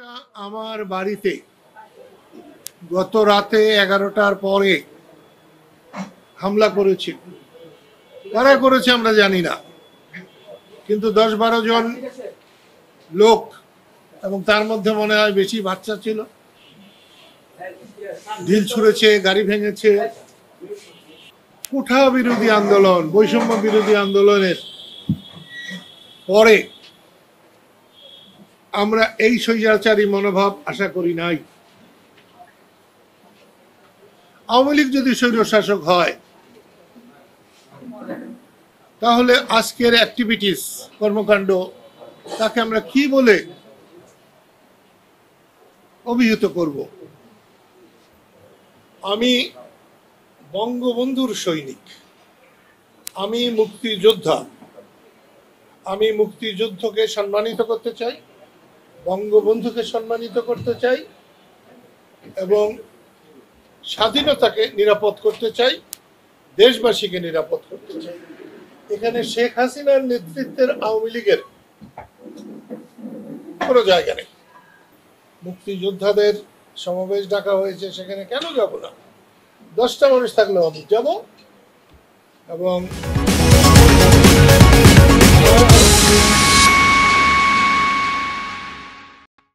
এটা আমার বাড়িতে গত রাতে 11টার পরে হামলা করেছে। কারা করেছে আমরা জানি না, কিন্তু 10-12 জন লোক, এবং তার মধ্যে মনে হয় বেশি বাচ্চা ছিল, ঢিল ছুঁড়েছে, গাড়ি ভেঙেছে। কুঠা বিরোধী আন্দোলন, বৈষম্য বিরোধী আন্দোলনের পরে আমরা এই স্বৈরাচারী মনোভাব আশা করি নাই। আওয়ামী লীগ যদি স্বৈরশাসক হয় তাহলে আজকের অ্যাক্টিভিটিস, কর্মকাণ্ড, তাকে আমরা কি বলে অভিহিত করব? আমি বঙ্গবন্ধুর সৈনিক, আমি মুক্তিযোদ্ধা। আমি মুক্তিযুদ্ধকে সম্মানিত করতে চাই, বঙ্গবন্ধুকে সম্মানিত করতে চাই, এবং স্বাধীনতাকে নিরাপদ করতে চাই, দেশবাসীকে নিরাপদ করতে চাই। এখানে শেখ হাসিনার নেতৃত্বের আওয়ামী লীগের কোনো জায়গা নেই। মুক্তিযোদ্ধাদের সমাবেশ ডাকা হয়েছে, সেখানে কেন যাব না? 10টা মানুষ থাকলেও আমি যাব। এবং